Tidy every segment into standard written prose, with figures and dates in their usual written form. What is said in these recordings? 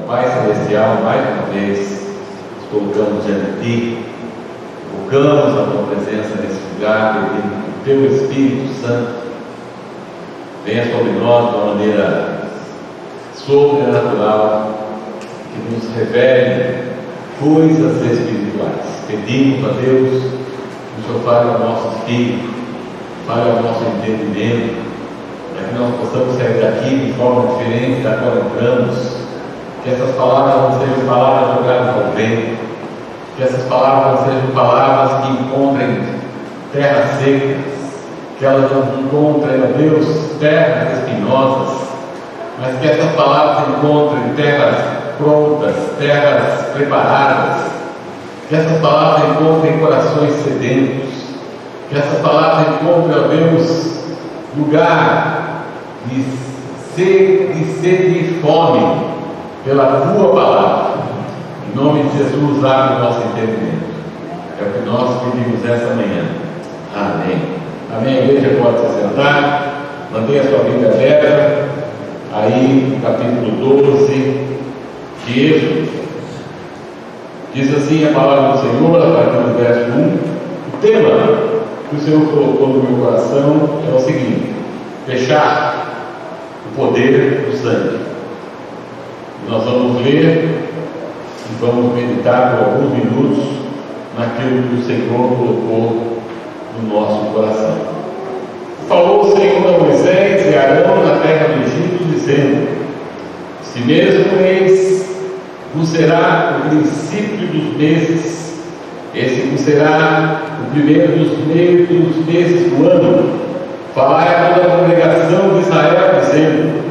Pai Celestial, mais uma vez nos colocamos diante de Ti, invocamos a Tua presença nesse lugar, pedindo que o Teu Espírito Santo venha sobre nós de uma maneira sobrenatural, que nos revele coisas espirituais. Pedimos a Deus que o Senhor fale ao nosso espírito, fale ao nosso entendimento, para que nós possamos sair daqui de forma diferente da qual entramos, que essas palavras não sejam palavras jogadas ao vento, que essas palavras não sejam palavras que encontrem terras secas, que elas não encontrem, ó Deus, terras espinosas, mas que essas palavras encontrem terras prontas, terras preparadas, que essas palavras encontrem corações sedentos, que essas palavras encontrem, ó Deus, lugar de sede e fome pela Tua palavra. Em nome de Jesus, abre o nosso entendimento. É o que nós pedimos essa manhã. Amém. Amém. A igreja pode se sentar, mantenha a sua Bíblia aberta, aí no capítulo 12 de Êxodo. Diz assim a palavra do Senhor, a partir do verso 1. O tema que o Senhor colocou no meu coração é o seguinte: fechar o poder do sangue. Nós vamos ler e vamos meditar por alguns minutos naquilo que o Senhor colocou no nosso coração. Falou o Senhor a Moisés e Arão na terra do Egito, dizendo: se mesmo mês vos será o princípio dos meses, esse vos será o primeiro dos meses do ano. Falai a toda a congregação de Israel, dizendo: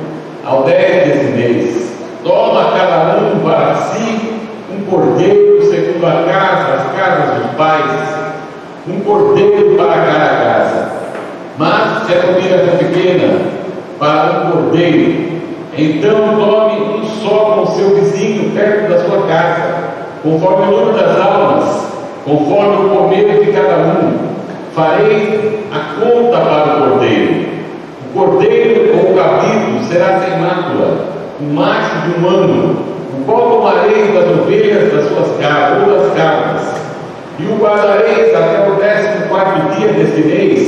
ao 10 desse mês, toma cada um para si um cordeiro segundo as casas dos pais, um cordeiro para cada casa. Mas se a família for pequena, para um cordeiro, então tome um só com seu vizinho perto da sua casa, conforme o número das almas, conforme o comer de cada um. Farei a conta para o cordeiro. O cordeiro ou o cabrito será sem mácula, um macho de um ano, o qual tomareis das ovelhas das suas cabras ou das cabras, e o guardareis até o 14º dia deste mês,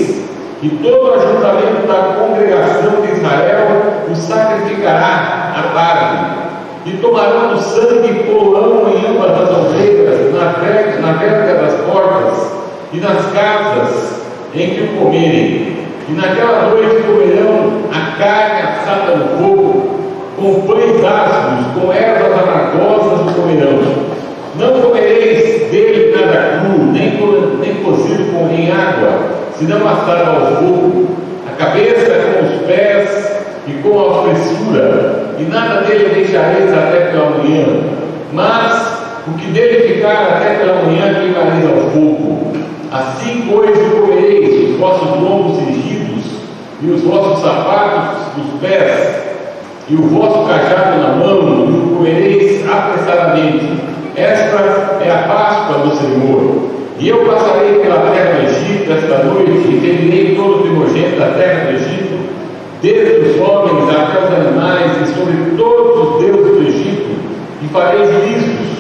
e todo o ajuntamento da congregação de Israel o sacrificará à tarde, e tomarão do sangue e pô-lo em ambas as ovelhas, na verga das portas e nas casas em que o comerem, e naquela noite comerão a carne assada no fogo, com pães ásperos, com ervas amargosas o comerão. Não comereis dele nada cru, nem cozido em água, senão assado ao fogo, a cabeça com os pés e com a fressura, e nada dele deixareis até pela manhã, mas o que dele ficar até pela manhã queimareis ao fogo. Assim, pois, comereis os vossos lombos cingidos, e os vossos sapatos dos pés, e o vosso cajado na mão, e o comereis apressadamente. Esta é a Páscoa do Senhor. E eu passarei pela terra do Egito esta noite, e ferirei todo o primogênito da terra do Egito, desde os homens até os animais, e sobre todos os deuses do Egito, e farei juízos.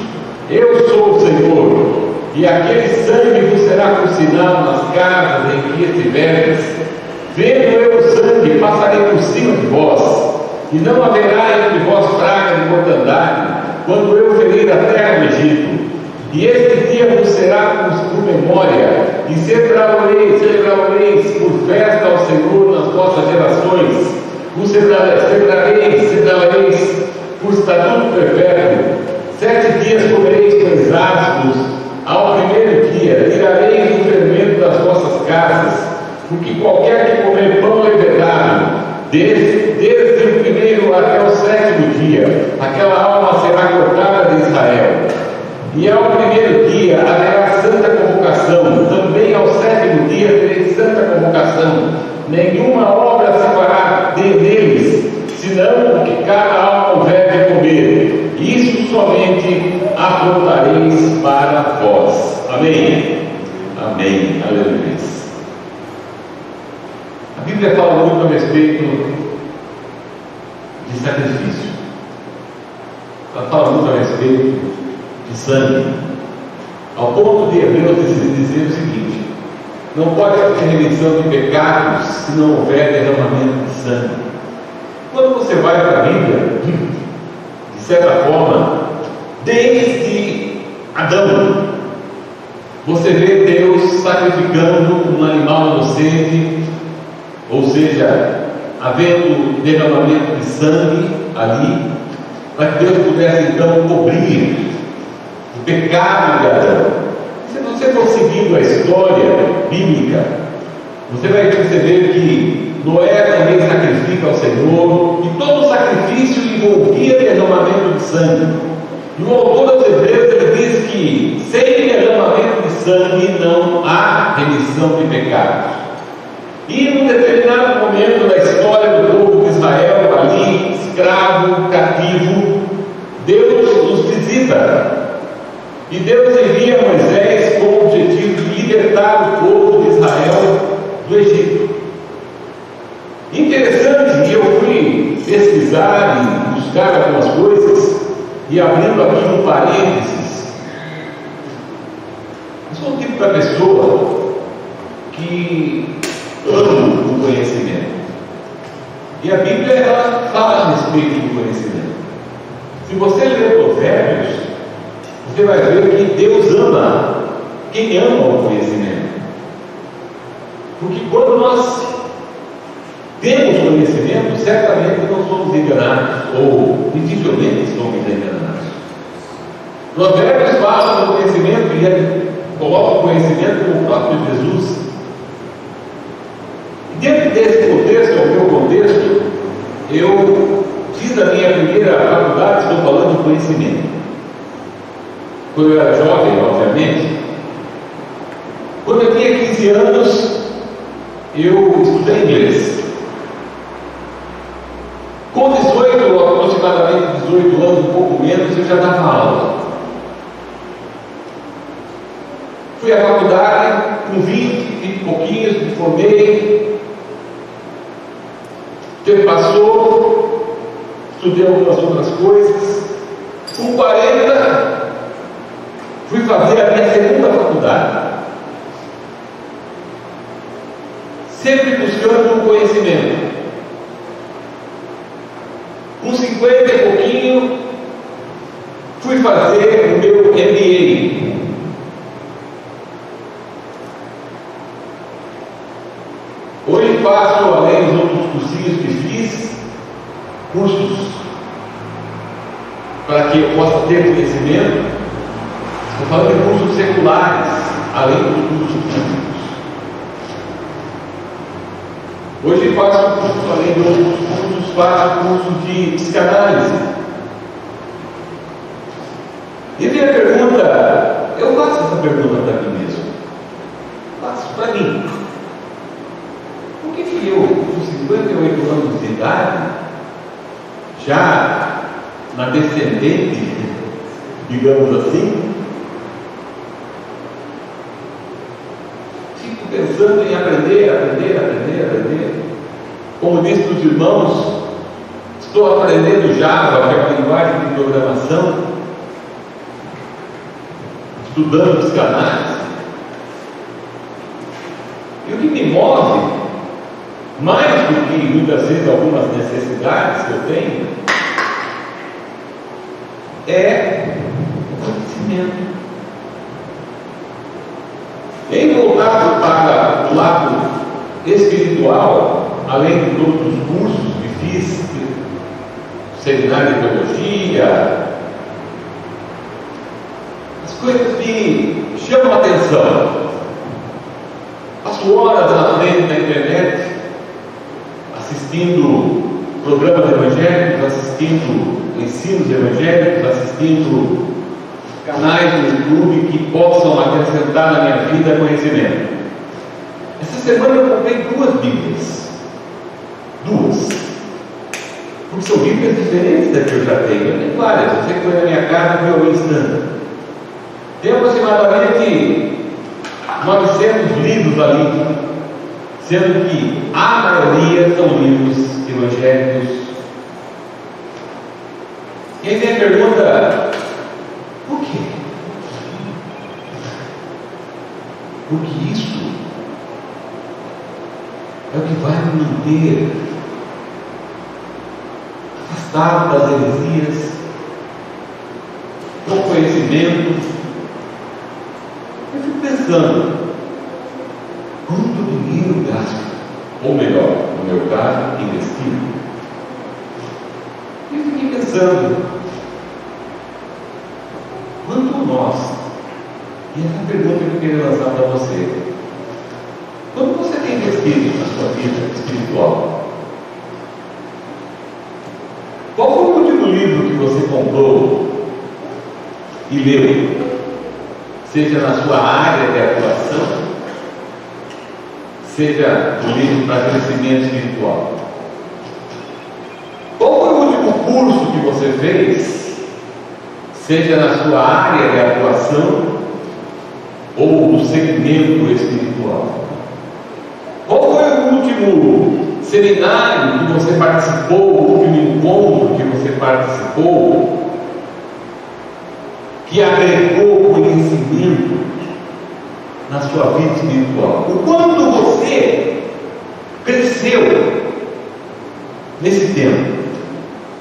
Eu sou o Senhor, e aquele sangue vos será por sinal nas casas em que estiveres. Vendo eu o sangue, passarei por cima de vós, e não haverá entre vós praga de mortandade, quando eu ferir a terra do Egito. E este dia vos será por memória, e celebrareis por festa ao Senhor nas vossas gerações. Vos celebrareis por estatuto perpétuo. 7 dias comereis pães ásperos. Ao primeiro dia tirareis o fermento das vossas casas, porque qualquer que comer pão levedado, desde o primeiro até o 7º dia, aquela alma será cortada de Israel. E ao primeiro dia haverá santa convocação, também ao 7º dia tereis santa convocação. Nenhuma obra se fará deles, senão o que cada alma houver de comer. Isso somente afrontareis para vós. Amém? Amém. Aleluia. A Bíblia fala muito a respeito de sacrifício. ela fala muito a respeito de sangue, ao ponto de Hebreus dizer o seguinte: não pode haver remissão de pecados se não houver derramamento de sangue. Quando você vai para a Bíblia, de certa forma, desde Adão, você vê Deus sacrificando um animal inocente, ou seja, havendo derramamento de sangue ali, para que Deus pudesse então cobrir o pecado de Adão. Se você for seguindo a história bíblica, você vai perceber que Noé também sacrifica ao Senhor, e todo sacrifício envolvia derramamento de sangue. E o autor aos Hebreus ele diz que sem derramamento de sangue não há remissão de pecados. E num determinado momento da história do povo de Israel, ali, escravo, cativo, Deus nos visita. E Deus envia Moisés com o objetivo de libertar o povo de Israel do Egito. Interessante, eu fui pesquisar e buscar algumas coisas, e abrindo aqui um parênteses, eu sou o tipo da pessoa que ama o conhecimento. E a Bíblia ela fala a respeito do conhecimento. Se você ler Provérbios, você vai ver que Deus ama quem ama o conhecimento. Porque quando nós temos conhecimento, certamente não somos enganados, ou dificilmente somos enganados. Provérbios fala do conhecimento e ele coloca o conhecimento como o próprio Jesus. E dentro desse contexto, ao meu contexto, eu fiz a minha primeira faculdade, estou falando de conhecimento. Quando eu era jovem, obviamente, quando eu tinha 15 anos, eu estudei inglês. Com 18, aproximadamente 18 anos, um pouco menos, eu já dava aula. Fui à faculdade com 20 e pouquinhos, me formei. O tempo passou, estudei algumas outras coisas. Com 40, fui fazer a minha segunda faculdade. Sempre buscando o conhecimento. Com 50 e pouquinho, fui fazer o meu MBA. Hoje faço, além dos outros cursinhos que fiz, cursos para que eu possa ter conhecimento. Estou falando de cursos seculares, além dos cursos públicos. Hoje faço curso, além de outros cursos, faço curso de psicanálise. E a minha pergunta, eu faço essa pergunta para mim mesmo. Faço para mim. Por que eu, com 58 anos de idade, já na descendente, digamos assim, fico pensando em aprender. Como disse para os irmãos, estou aprendendo Java, que é a linguagem de programação, estudando psicanálise. E o que me move, mais do que muitas vezes algumas necessidades que eu tenho, é o conhecimento. Em voltar para o lado espiritual, além de todos os cursos que fiz, seminário de teologia, as coisas me chamam a atenção. Passo horas na frente da internet, assistindo programas evangélicos, assistindo ensinos evangélicos, assistindo canais no YouTube que possam acrescentar na minha vida conhecimento. Essa semana eu comprei 2 Bíblias. 2. Porque são Bíblias diferentes da que eu já tenho. Eu tenho várias. Você que foi na minha casa viu alguém ensinando. Tem aproximadamente 900 livros ali, sendo que a maioria são livros evangélicos. E aí vem a pergunta: por quê? Porque isso é o que vai me manter afastado das heresias, com conhecimento. Eu fico pensando, quanto dinheiro gasto, ou melhor, no meu caso, investido. Eu fiquei pensando, quanto nós, e essa pergunta que eu queria lançar para você: quanto você tem investido na sua vida espiritual? Qual foi o último livro que você comprou e leu? Seja na sua área de atuação, seja um livro para crescimento espiritual. Qual foi o último curso que você fez, seja na sua área de atuação ou no segmento espiritual? Qual foi o último seminário que você participou, o último encontro que você participou, que agregou conhecimento na sua vida espiritual? O quanto você cresceu nesse tempo?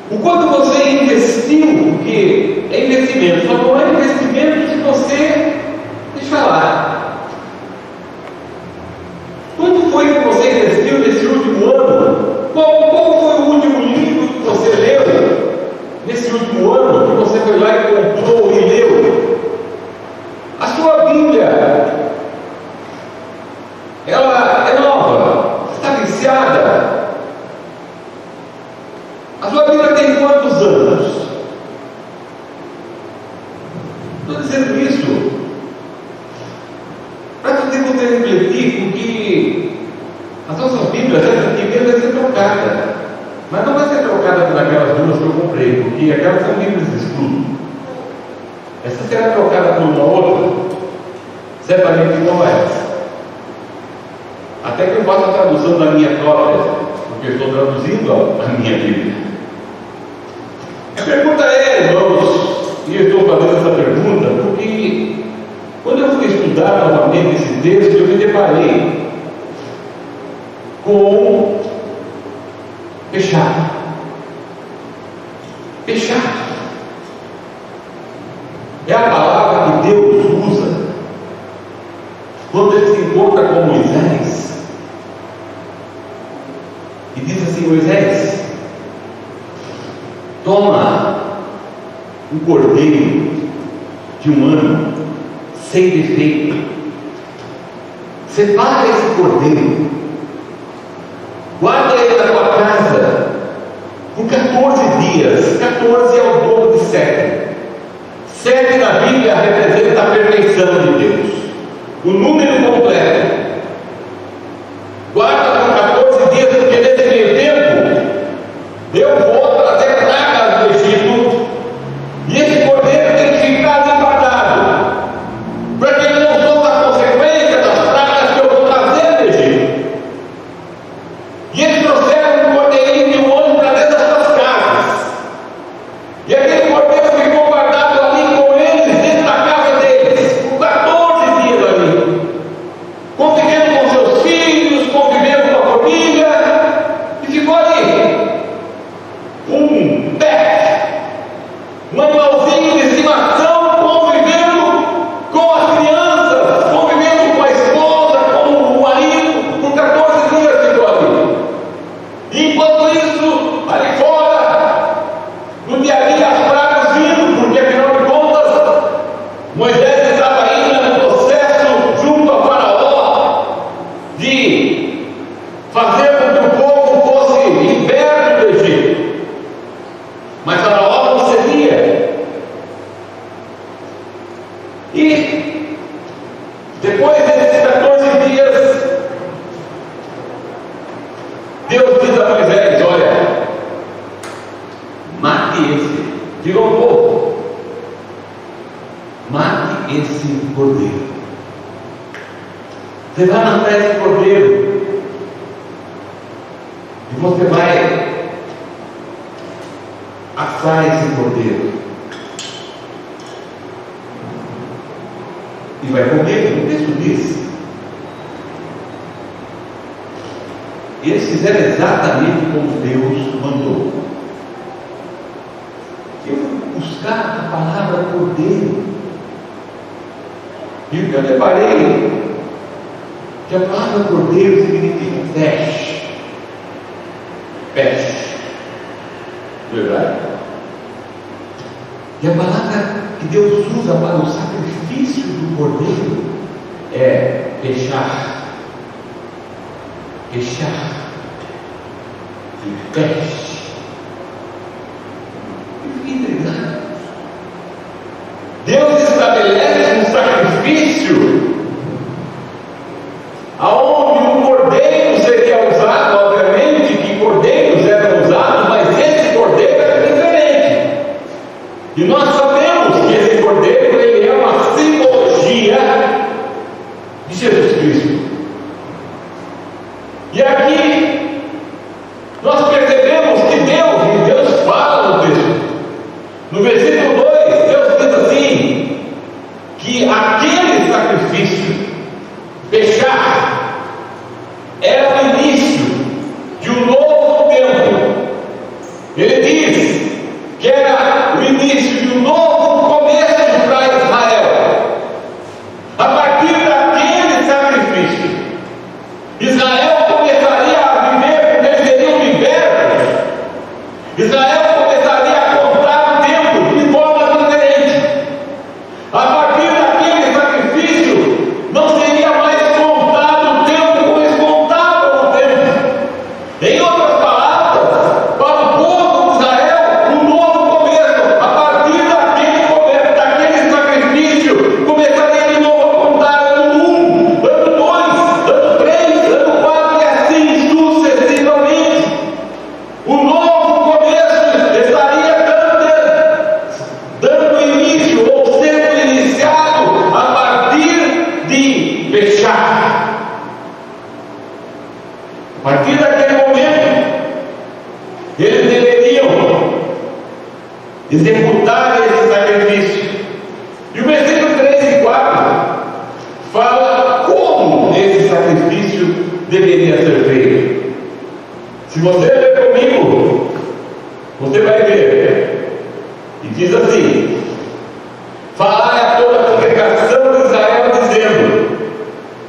O quanto você investiu? Porque é investimento, só não é investimento se você deixar lá. Quanto foi que você investiu nesse último ano? Qual foi o último livro que você leu nesse último ano, que você foi lá e comprou e leu? A sua Bíblia, ela é nova? Está viciada? A sua Bíblia tem quantos anos? Estou dizendo isso para que você possa refletir, porque a nossa Bíblia, essa aqui vai ser trocada, mas não vai ser trocada por aquelas duas que eu comprei, porque aquelas são Bíblias de estudo. Essa será trocada por uma outra, certamente igual a essa. Até que eu faça a tradução da minha própria, porque eu estou traduzindo a minha Bíblia. A pergunta é, irmãos, e eu estou fazendo essa pergunta porque quando eu fui estudar novamente esse texto, eu me deparei com fechado. Fechado é a palavra que Deus usa quando ele se encontra com Moisés e diz assim: Moisés, toma um cordeiro de um ano, sem defeito, separa esse cordeiro, guarda ele na tua casa por 14 dias. 14 é o dobro de 7. 7 na Bíblia representa a perfeição de Deus, o número completo. Guarda por 14 dias, porque nesse meio tempo eu vou trazer pragas do Egito, e esse cordeiro tem que ficar guardado, para que ele não sofra a consequência das pragas que eu vou trazer do Egito. E eles trouxeram um cordeirinho de um ano para dentro das suas casas, e aquele cordeiro ficou guardado ali com eles, dentro da casa deles, por 14 dias ali, convivendo com seus filhos, convivendo com a família, e ficou ali um pet, um animalzinho de estimação, convivendo com as crianças, convivendo com a esposa, com o marido, por 14 dias ficou ali. E enquanto isso, ali fora, no dia a dia, as pragas vindo, porque afinal de contas, Moisés estava ainda no processo, junto a Faraó, de fazer com que o povo fosse liberto do Egito. Mas Faraó não cedia. E depois desses 14 dias, Deus diz a Moisés: olha, mate esse, virou um povo, mate esse cordeiro. Você vai matar esse cordeiro, e você vai assar esse cordeiro. E vai comer, o texto diz. Eles fizeram exatamente como Deus mandou. Eu fui buscar a palavra cordeiro. E eu deparei que a palavra cordeiro significa peixe. Peixe. Verdade? E a palavra que Deus usa para o sacrifício do cordeiro é pechar. Pechar. E peixe. Eu fiquei intrigado. Deus estabelece um sacrifício aonde o cordeiro seria usado, obviamente que cordeiros eram usados, mas esse cordeiro era diferente. E nós sabemos que esse cordeiro ele é uma simbologia de Jesus Cristo. E aqui nós percebemos que Deus fala no texto. No versículo 2, Deus diz assim, que aquele sacrifício, fechar, era o início de um novo tempo. Ele diz que era o início de um novo começo para Israel. A partir daquele sacrifício, Israel começaria a viver como eles seriam libertos. Israel começaria a contar o tempo de forma diferente. A partir daquele sacrifício, não seria mais contado o tempo como eles contavam o tempo. Em outras palavras, para o povo de Israel, um novo começo. A partir daquele sacrifício, começaria de novo a contar ano 1, ano 2, ano 3, ano 4 e assim sucessivamente. O novo começo estaria dando início ou sendo iniciado a partir de fechar. A partir daquele momento, eles deveriam executar esse sacrifício. E o versículo 3 e 4 fala como esse sacrifício deveria ser feito. Se você ler comigo, você vai ver. E diz assim: falar a toda a congregação de Israel, dizendo: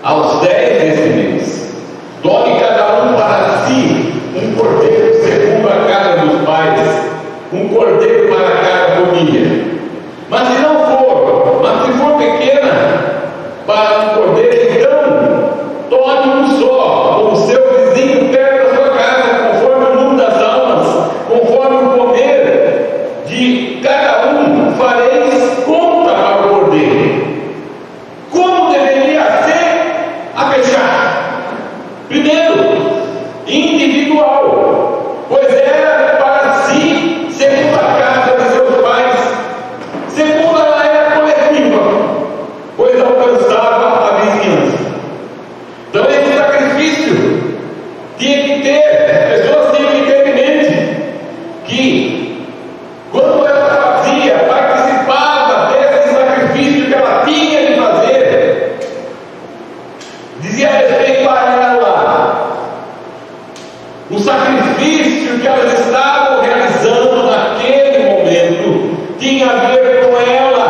aos 10 deste mês, tome cada um para si um cordeiro segundo a casa dos pais, um cordeiro para cada família. Mas se não for, mas se for pequena, para um cordeiro, então tome um só, com o seu vizinho perto da sua casa, conforme o número das almas, conforme o comer de cada um, fareis conta para o cordeiro. Como deveria ser a fechar? Primeiro, individual, pois era para si, segundo a casa de seus pais. Segundo, ela era coletiva, pois alcançava a vizinhança. Então esse sacrifício tinha que ter, as pessoas tinham que ter em mente que quando ela fazia, participava desse sacrifício que ela tinha de fazer, dizia respeito a ela. O sacrifício que elas estavam realizando naquele momento tinha a ver com ela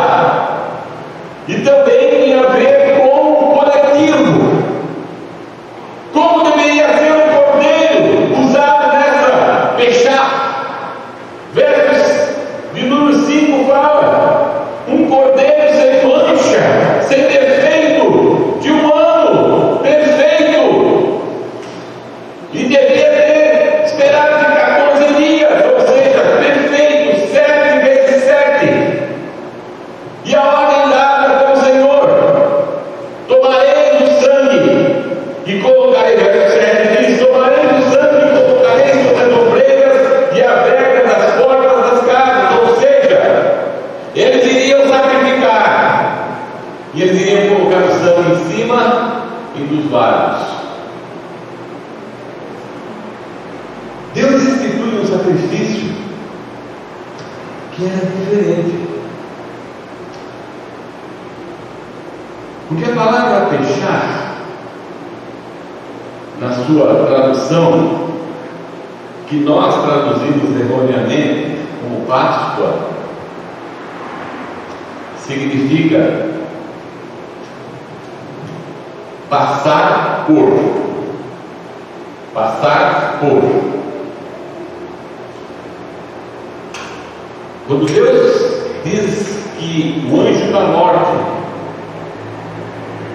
e também tinha a ver com o coletivo. Como deveria ser o cordeiro usado nessa fechar? Versos de número 5 fala: um cordeiro sem mancha, sem defeito, de um ano, perfeito. E devia ter esperado de 14 dias, ou seja, perfeito, 7 vezes 7. E a ordem dada pelo Senhor: tomarei do sangue e colocarei, verso 7 diz: tomarei do sangue e colocarei sobre as ombreiras e a verga das portas das casas. Ou seja, eles iriam sacrificar e eles iriam colocar o sangue em cima e dos vasos. Deus institui um sacrifício Aqui era diferente. Porque a palavra Peshach, na sua tradução, que nós traduzimos erroneamente como Páscoa, significa passar por. Passar por. Quando Deus diz que o anjo da morte,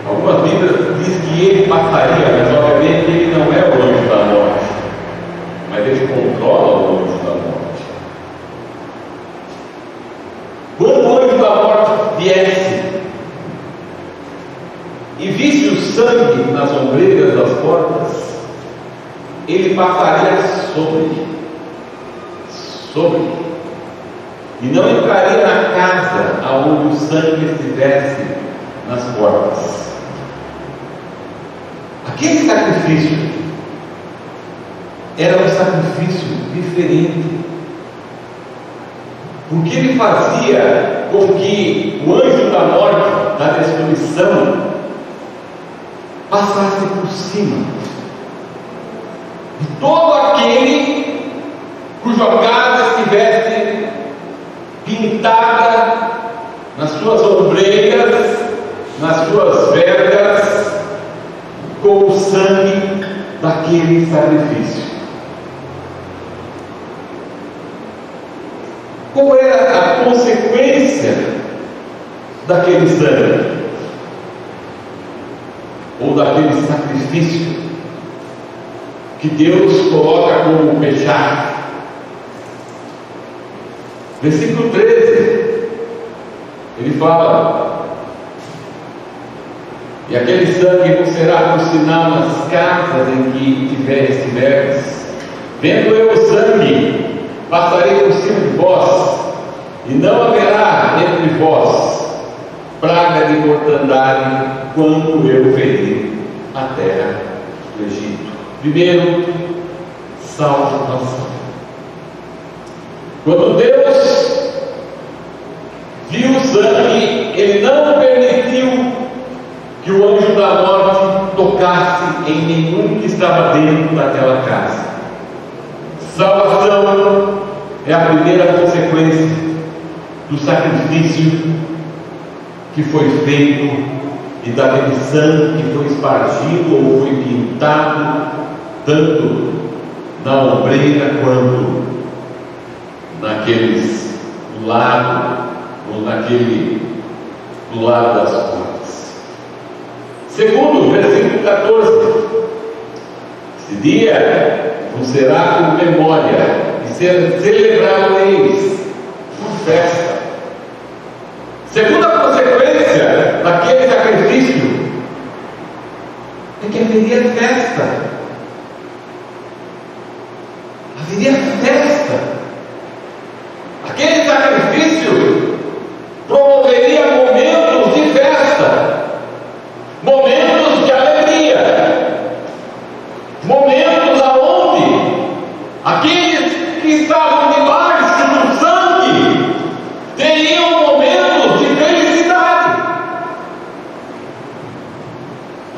algumas Bíblias diz que ele passaria, mas obviamente ele não é o anjo da morte, mas ele controla o anjo da morte. Quando o anjo da morte viesse e visse o sangue nas ombreiras das portas, ele passaria sobre, e não entraria na casa aonde o sangue estivesse nas portas. Aquele sacrifício era um sacrifício diferente, porque ele fazia com que o anjo da morte, da destruição, passasse por cima de todo aquele cuja casa estivesse pintada nas suas ombreiras, nas suas vergas, com o sangue daquele sacrifício. Qual era a consequência daquele sangue? Ou daquele sacrifício que Deus coloca como Peshach? Versículo 13, ele fala: e aquele sangue não será por sinal nas casas em que estiveres. Vendo eu o sangue, passarei por cima de vós, e não haverá entre vós praga de mortandade quando eu ferir a terra do Egito. Primeiro, salvação. Quando Deus viu o sangue, ele não permitiu que o anjo da morte tocasse em nenhum que estava dentro daquela casa. Salvação é a primeira consequência do sacrifício que foi feito e daquele sangue que foi espargido ou foi pintado, tanto na ombreira quanto naqueles do lado, ou do lado das portas. Segundo, versículo 14: esse dia vos será por memória, e celebrareis por festa. Segunda consequência daquele sacrifício é que haveria festa. Haveria festa. Aquele sacrifício promoveria momentos de festa, momentos de alegria, momentos aonde aqueles que estavam debaixo do sangue teriam momentos de felicidade.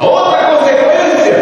A outra consequência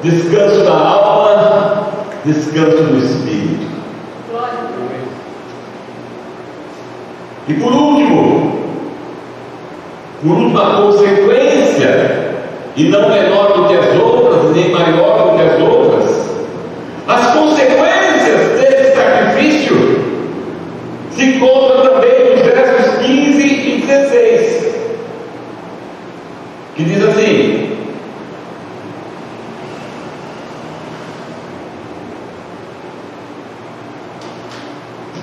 descanso da alma, descanso do espírito. E por última consequência, e não menor do que as outras, nem maior do que as outras, as consequências desse sacrifício se encontram também nos versos 15 e 16, que diz assim: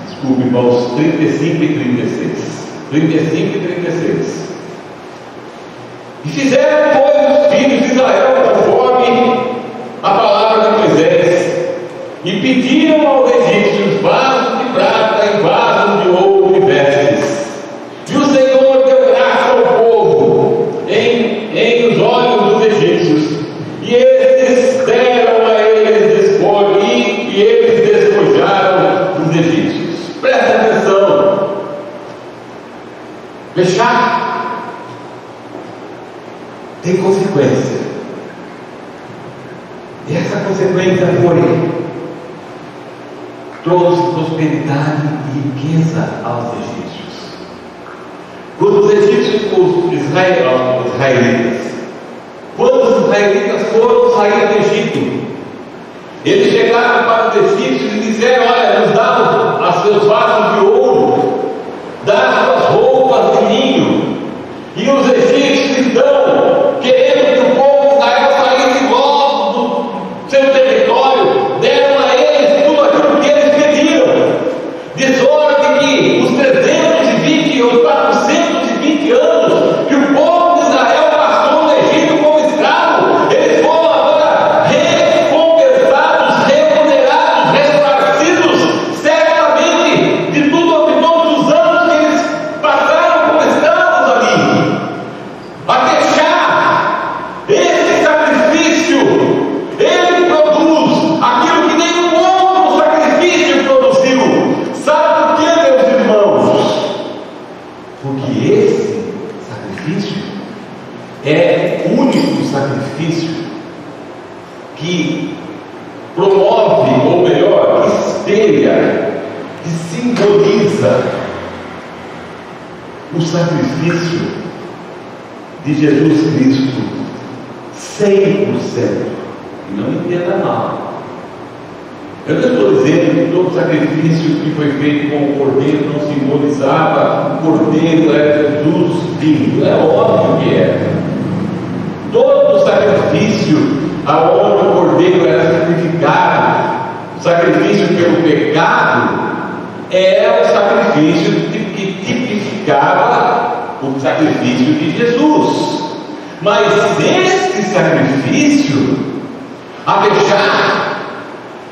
desculpe, irmãos, 35 e 36. 35 e 36. E fizeram, pois, os filhos de Israel conforme a palavra de Moisés, e pediram aos egípcios vasos de prata e vasos de ouro e vestes. E o Senhor deu graça ao povo em os olhos dos egípcios, e estes deram a eles despojo, e eles despojaram os egípcios. Presta atenção. Fechar tem consequência. E essa consequência trouxe prosperidade e riqueza aos egípcios. Quando os egípcios, os israelitas, quando os israelitas foram sair do Egito, eles chegaram para os egípcios e disseram: olha, nos dá os seus vasos de ouro, dá as suas roupas de linho. E os egípcios, então, querendo que o povo de Israel saísse logo do seu território, deram a eles tudo aquilo que eles pediram, de sorte que os 320 ou 420 anos que o povo de Israel passou no Egito como escravo, eles foram agora recompensados, remunerados, ressarcidos, certamente, de todos os anos que eles passaram como escravos ali. A fechar, esse sacrifício, ele produz aquilo que nenhum outro sacrifício produziu. Sabe por quê, meus irmãos? Porque esse sacrifício é o único sacrifício que promove, ou melhor, espelha, que simboliza o sacrifício de Jesus Cristo 100%. E não entenda mal. Eu não estou dizendo que todo sacrifício que foi feito com o cordeiro não simbolizava o cordeiro era Jesus vivo. É óbvio que é. Todo sacrifício aonde o cordeiro era sacrificado, o sacrifício pelo pecado, é o sacrifício que tipificava o sacrifício de Jesus. Mas este sacrifício, a fechar,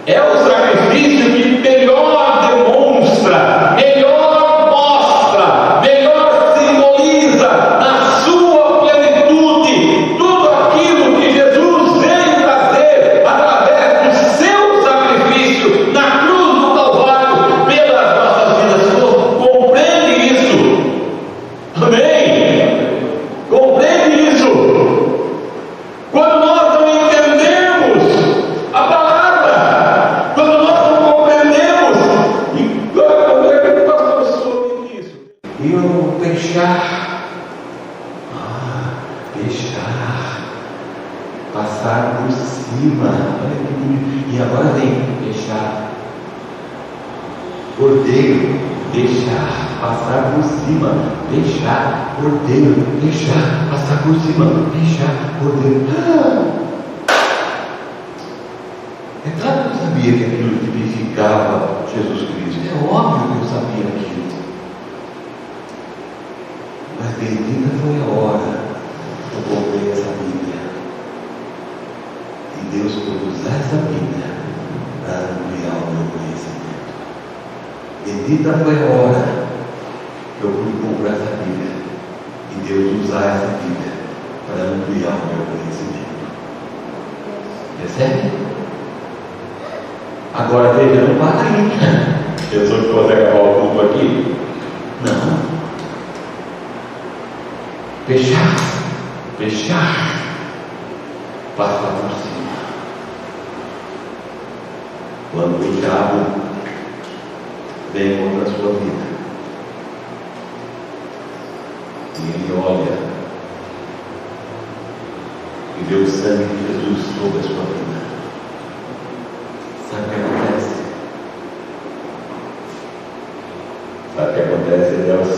é o sacrifício que melhor demonstra, melhor mostra, melhor simboliza na sua plenitude tudo aquilo que Jesus veio trazer através do seu sacrifício na cruz do Calvário pelas nossas vidas. Você compreende isso? Amém? Compreende isso? Quando nós não entendemos a palavra, quando nós não compreendemos, e como é que nós somos isso? E eu fechar, passar por cima, olha que bonito. E agora vem fechar, cordeiro, deixar, passar por cima, deixar, cordeiro, deixar, passar por cima, deixar, cordeiro. É claro que eu sabia que aquilo tipificava Jesus Cristo, é óbvio que eu sabia aquilo. Mas bendita foi a hora que eu comprei essa Bíblia. E Deus pôs usar essa Bíblia para ampliar o meu conhecimento. Bendita foi a hora que eu fui comprar essa Bíblia e Deus usar essa Bíblia para ampliar o meu conhecimento. Percebe? Agora veja, não para aí. Pensou que fosse acabar o culto aqui? Não. Fechar, passar por cima. quando o diabo vem contra a sua vida. E ele olha e vê o sangue de Jesus sobre a sua vida. Sabe o que acontece? Sabe o que acontece, Deus?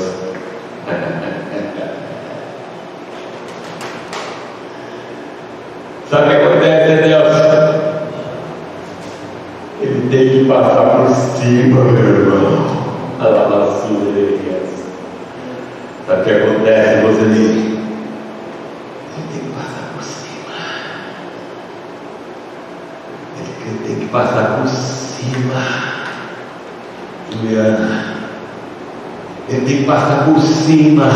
Sabe o que acontece, Deus? Ele tem que passar por cima, meu irmão. Sabe o que acontece, Roseli? Ele tem que passar por cima. Ele tem que passar por cima. Juliana, ele tem que passar por cima.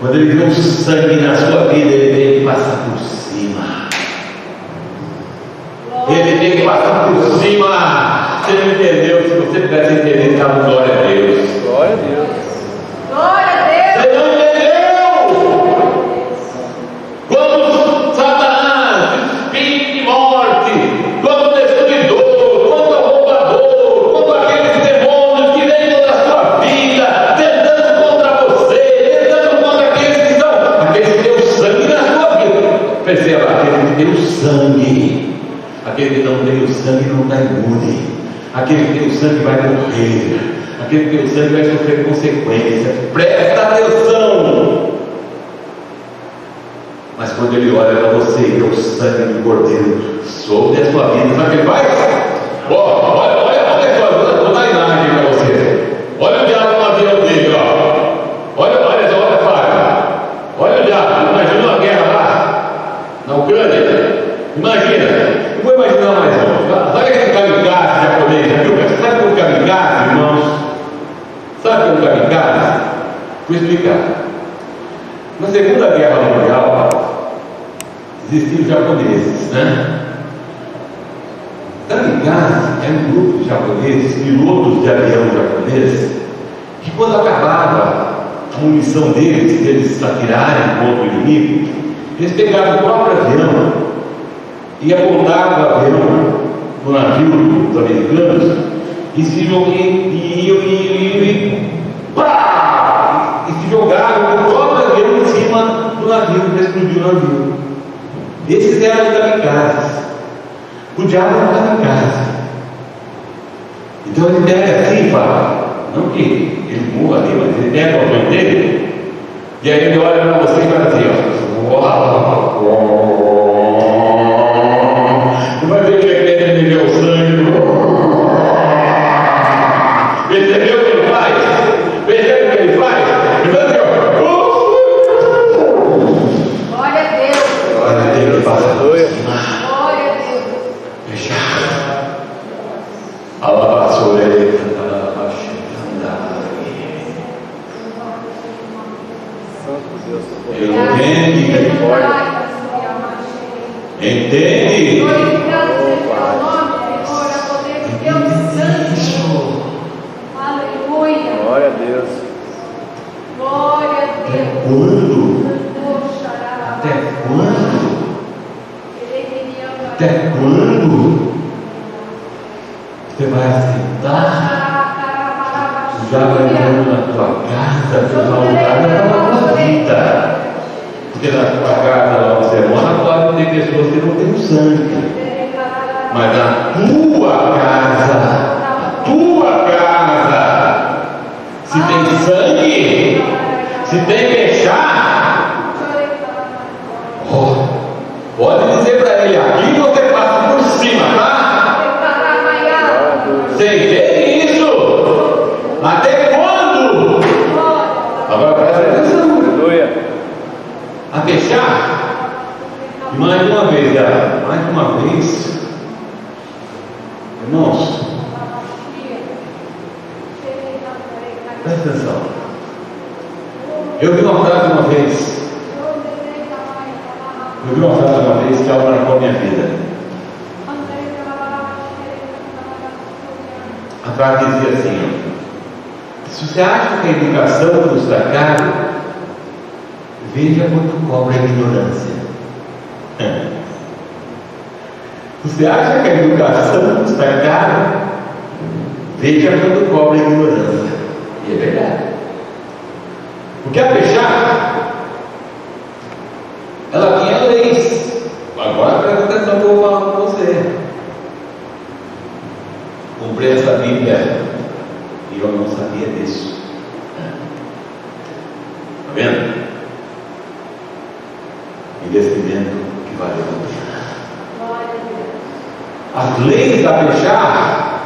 Quando ele vê o sangue na sua vida, ele tem que passar por cima. Ele tem que passar por cima. Você não entendeu? Se você pudesse entender, dá uma glória a Deus. Glória a Deus. Glória a Deus. Você não entendeu? Quando Satanás, espírito de morte, quando o destruidor, quando o roubador, quando aqueles demônios que vêm contra a sua vida, tentando contra você, tentando contra aqueles que têm o sangue na sua vida. Perceba, aquele que tem o sangue. Aquele que não tem o sangue não está imune. Aquele que tem o sangue vai morrer. Aquele que tem o sangue vai sofrer consequências. Presta atenção. Mas quando ele olha para você e vê o sangue do Cordeiro sobre a sua vida, sabe o que ele faz? Olha só, vou dar a imagem para você. Olha o diabo no avião dele, ó. Olha, Fábio. Olha o diabo. Imagina uma guerra lá na Ucrânia. Imagina. Eu vou imaginar mais longe. Sabe aquele kamikaze japonês? Sabe o que é um kamikaze, irmãos? Sabe o que é um kamikaze? Vou explicar. Na Segunda Guerra Mundial, existiam os japoneses, né? Kamikaze é um grupo de japoneses, pilotos de avião japoneses, que quando acabava a munição deles, eles atirarem contra o inimigo, eles pegavam o próprio avião e apontavam o avião no navio dos americanos e se jogaram o próprio avião em cima do navio para explodir o navio. Esses eram os kamikazes. O diabo era um kamikaze. Então ele pega assim, fala, não que ele morra ali, mas ele pega o avião dele e aí ele olha para você e fala assim, ó. Vai ver que ele vê o sangue. Percebeu o que ele faz? Percebeu o que ele faz? Glória a Deus. Glória a Deus. Aleluia. Glória a Deus. Fechar. Alabaçoei. Santo Deus. Entende? Entende? Glorificado seja o nome, Senhor, a poder de Deus Santo. Aleluia. Glória a Deus. Glória a Até Deus. quando? Até quando? Até quando? Você vai aceitar? Já vai entrando na tua casa, tu vai voltar na tua vida. Porque na tua casa, lá você mora, pode ter pessoas que não têm sangue. Mas na tua casa, se tem sangue, se tem fechar, pode dizer para ele, aqui você passa por cima, tá? Você entende isso? Até quando? Agora presta atenção. Aleluia. A fechar, mais uma vez, irmãos, presta atenção. Eu vi uma frase uma vez que algo marcou a minha vida. A frase dizia assim, ó, se você acha que a educação custa caro, veja quanto cobra a ignorância. Você acha que a educação está cara? Veja quando cobra a ignorância. E é verdade. Porque a Pechá, ela tinha leis. Agora presta atenção que eu vou falar com você. Comprei essa Bíblia e eu não sabia disso. Está vendo? Investimento que vale a pena. As leis da Pechá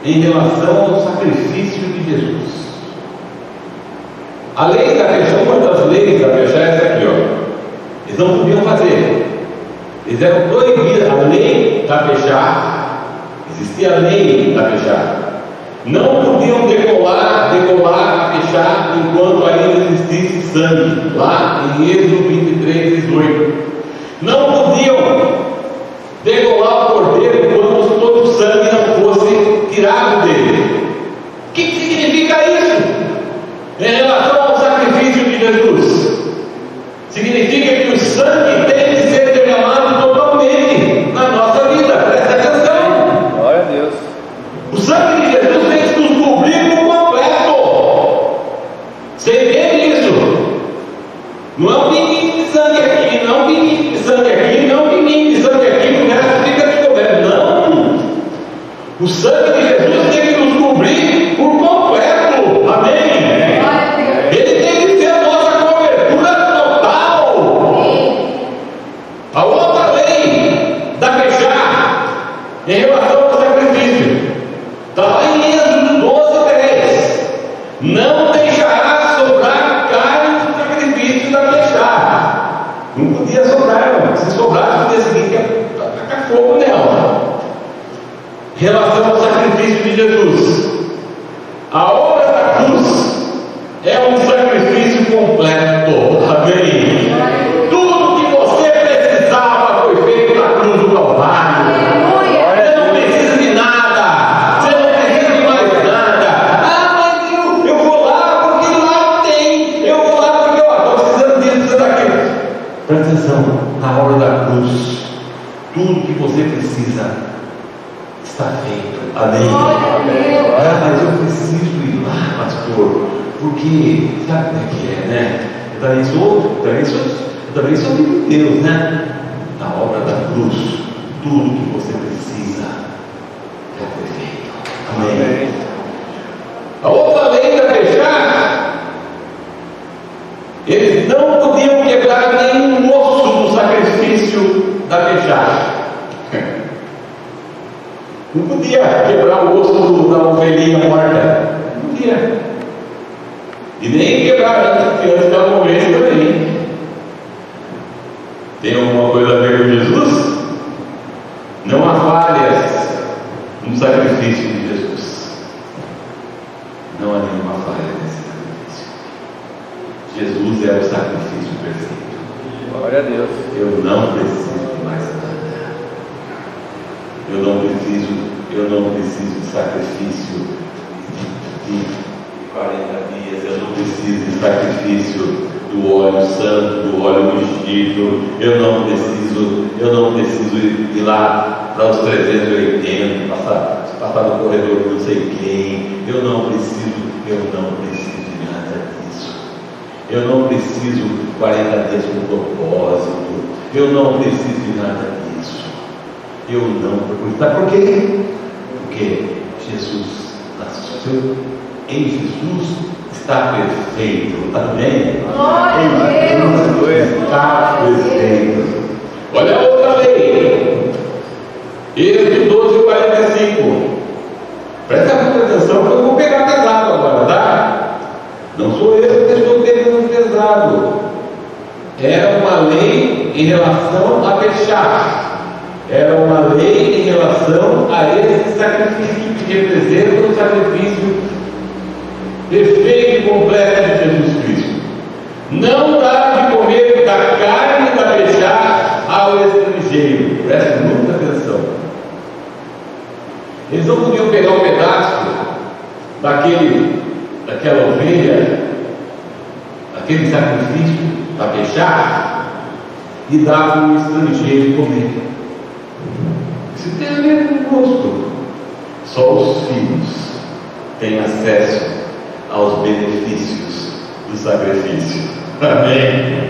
em relação ao sacrifício de Jesus. A lei da Pechá, uma das leis da Pechá é essa aqui, ó. Eles não podiam fazer. Eles eram proibidos. A lei da Pechá, existia a lei da Pechá. Não podiam decolar a Pechá enquanto ainda existisse sangue. Lá em Êxodo 23, 18. Não podiam degolar o cordeiro enquanto todo o sangue não fosse tirado dele. O que significa isso? Em relação ao sacrifício de Jesus, significa que o sangue tem que ser derramado totalmente na nossa vida. Presta atenção. Glória a Deus. O sangue de Jesus tem que nos cobrir por completo. Você entende isso? Não é um pinguinho de sangue aqui, não é um pinguinho de sangue aqui, não é um pinguinho de sangue aqui, o resto fica de coberto. Não! O sangue de Jesus tem que nos cobrir por completo. Amém? Ele tem que ser a nossa cobertura total. A outra lei da Pechá em relação ao sacrifício está lá em Êxodo 12, 10. Não deixará sobrar carne do sacrifício da Pechá. Não podia sobrar, não. Se sobrasse, no dia seguinte ia tacar fogo nela. Em relação ao sacrifício de Jesus, a obra da cruz é um sacrifício completo. Amém? Tudo que você precisava foi feito na cruz do Calvário. Você não precisa de nada. Você não precisa de mais nada. Ah, mas eu vou lá porque lá tem. Eu vou lá porque eu estou precisando disso, precisando daquilo. Presta atenção. Na obra da cruz, tudo que você precisa está feito. Amém? Ah, mas eu preciso ir lá, pastor, porque sabe como é que é, né? Eu também sou filho de Deus, né? Na obra da cruz, tudo que você precisa já foi feito. Amém? A outra lei da Pechá, eles não podiam quebrar nenhum osso do sacrifício da Pechá. Não podia quebrar o osso da ovelhinha morta. Não podia. E nem quebrar antes da morrer também. Tem alguma coisa a ver com Jesus? Não há falhas no sacrifício de Jesus. Não há nenhuma falha nesse sacrifício. Jesus é o sacrifício perfeito. Glória a Deus. Eu não preciso de mais nada. Eu não preciso de sacrifício de 40 dias. Eu não preciso de sacrifício do óleo santo, do óleo ungido. Eu não preciso ir lá para os 380, passar no corredor de não sei quem. Eu não preciso de nada disso. Eu não preciso 40 dias com propósito. Eu não preciso de nada disso. Eu não procuro. Sabe por quê? Porque Jesus nasceu. Em Jesus está perfeito. Amém? Está perfeito. Olha a outra lei. Êxodo 12, 45. Presta muita atenção que eu vou pegar pesado agora, tá? Não sou eu que estou pegando pesado. Era uma lei em relação a Pechá. Era uma lei em relação a esse sacrifício que representa o sacrifício perfeito e completo de Jesus Cristo. Não dá de comer da carne da Pechá ao estrangeiro. Preste muita atenção. Eles não podiam pegar um pedaço daquela ovelha, daquele sacrifício da Pechá, e dar para um estrangeiro comer. Isso tem a ver conosco. Só os filhos têm acesso aos benefícios do sacrifício. Amém?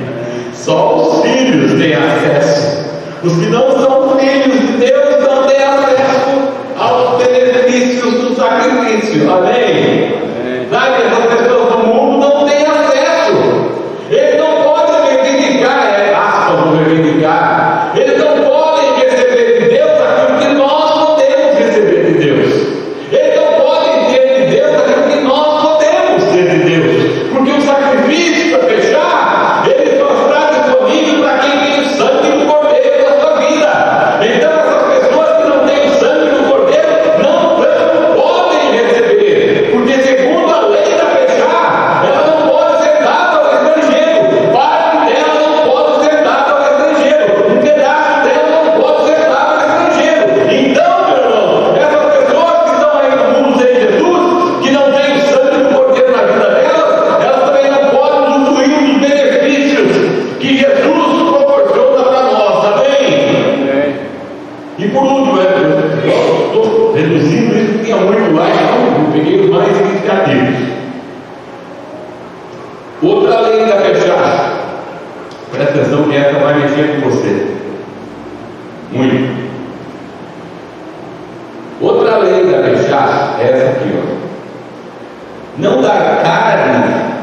Só os filhos têm acesso. Os que não são filhos de Deus não têm acesso aos benefícios do sacrifício. Amém? Sabe, essas pessoas do mundo não têm acesso. Eles não podem reivindicar, aspas, vou reivindicar. Eles não podem receber de Deus aquilo que nós podemos receber de Deus. Eles não podem ter de Deus aquilo que nós podemos ter de Deus. Porque o sacrifício para fechar, ele só está disponível para quem tem o sangue do Cordeiro da sua vida. Então essas pessoas que não têm o sangue do Cordeiro não podem receber. Porque segundo a lei da fechar, ela não pode ser dada ao estrangeiro. Parte dela não pode ser dada ao estrangeiro. Um pedaço dela não pode ser dado ao estrangeiro. Então, meu irmão, essas pessoas que estão aí no mundo sem Jesus, que não têm o sangue do Cordeiro na vida delas, elas também não podem usufruir dos benefícios que Jesus proporciona para nós, amém? E por último, eu estou reduzindo isso porque é muito lá, então eu peguei os mais significativos. Outra lei da fechar, presta atenção que essa vai mexer com você. Muito. Outra lei da fechar é essa aqui, ó. Não dar carne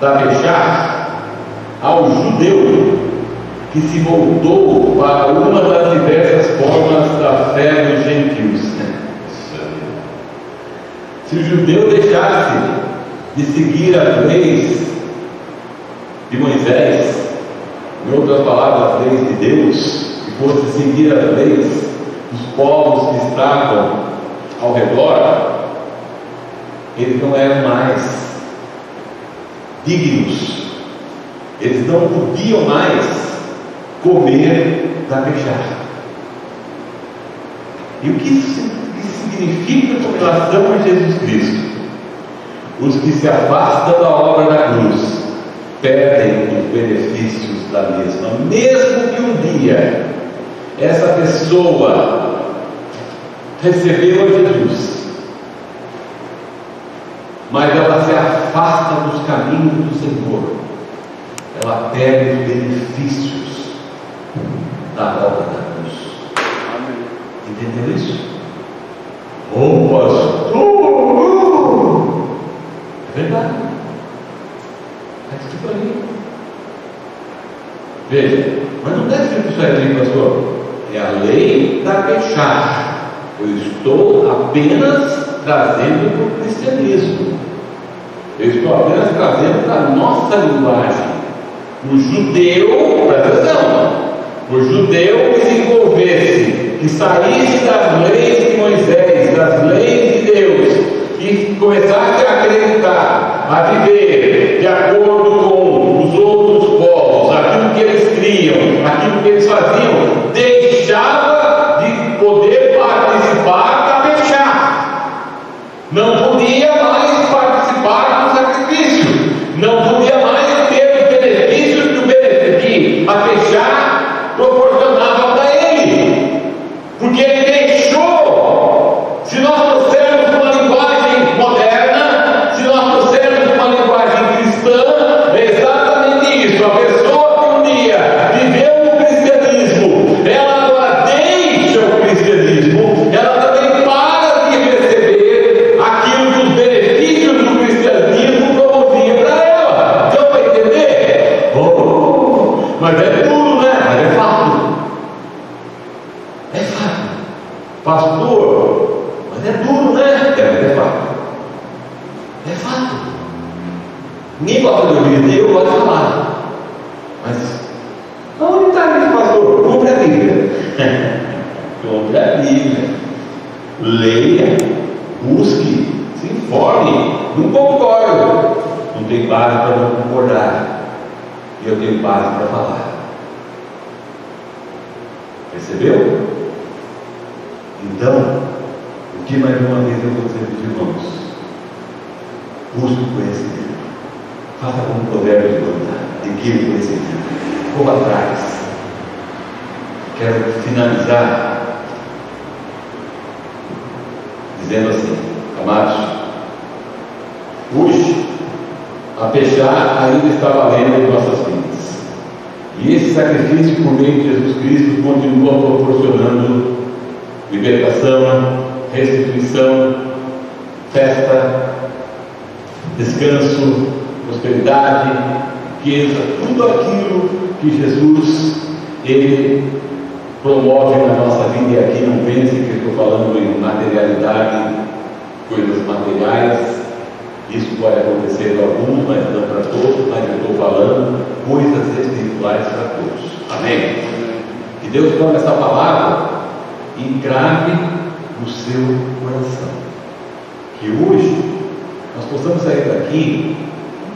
da fechar ao judeu que se voltou para uma das diversas formas da fé dos gentios. Se o judeu deixasse de seguir as leis de Moisés, em outras palavras, as leis de Deus, e fosse seguir as leis dos povos que estavam ao redor, eles não eram mais dignos, eles não podiam mais comer da fechar. E o que isso significa com relação a Jesus Cristo? Os que se afastam da obra da cruz perdem os benefícios da mesma, mesmo que um dia essa pessoa recebeu a Jesus, mas ela se afasta dos caminhos do Senhor, ela perde os benefícios da obra da cruz. Amém. Entendeu isso? Oh, pastor! É verdade. Está escrito ali. Veja, mas não está escrito isso aí, pastor. É a lei da fechar. Eu estou apenas trazendo para o cristianismo. Eu estou apenas trazendo para a nossa linguagem. O judeu, presta atenção, o judeu que se envolvesse, que saísse das leis de Moisés, das leis de Deus, e começasse a acreditar, a viver de acordo com os outros povos, aquilo que eles criam, aquilo que eles faziam, deixava de poder participar da fechar. Não podia mais participar do sacrifício, não podia mais ter os benefícios que a fechar proporcionava para ele, porque ele deixou. Se nós trouxermos uma linguagem moderna, se nós trouxermos uma linguagem cristã, é exatamente isso. A pessoa que um dia viveu no cristianismo, ela agora deixa o cristianismo, ela também para de receber aquilo que os benefícios do cristianismo promoviam para ela. Deu para entender? Mas é duro, né? Mas é fato. É fato. Pastor, mas é duro, né? É fato. É fato. Ninguém gosta de ouvir, eu gosto de falar. Mas onde está isso, pastor? Compre a Bíblia. Compre a Bíblia. Leia, busque, se informe. Não concordo. Não tem base para não concordar. E eu tenho base para falar. Percebeu? Então, o que mais uma vez eu vou dizer para os irmãos? Busque o conhecimento. Faça como o Provérbios manda. Adquira o conhecimento. Corra atrás. Quero finalizar dizendo assim: amados, hoje a fechar ainda está valendo em nossas vidas, e esse sacrifício por meio de Jesus Cristo continua proporcionando libertação, restituição, festa, descanso, prosperidade, riqueza, tudo aquilo que Jesus ele promove na nossa vida. E aqui não pense que eu estou falando em materialidade, coisas materiais. Isso pode acontecer para alguns, mas não para todos. Mas eu estou falando coisas espirituais para todos. Amém? Que Deus tome essa palavra e grave no seu coração. Que hoje nós possamos sair daqui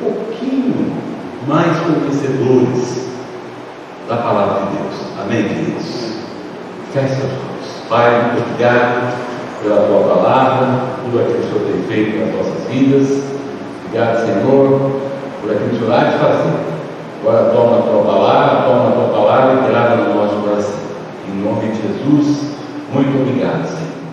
um pouquinho mais conhecedores da palavra de Deus. Amém, queridos? Feche os olhos. Pai, muito obrigado pela tua palavra, tudo aquilo que o Senhor tem feito nas nossas vidas. Obrigado, Senhor, por aquilo que o Senhor há de fazer. Agora toma a tua palavra e grava no nosso coração. Em nome de Jesus, muito obrigado, Senhor.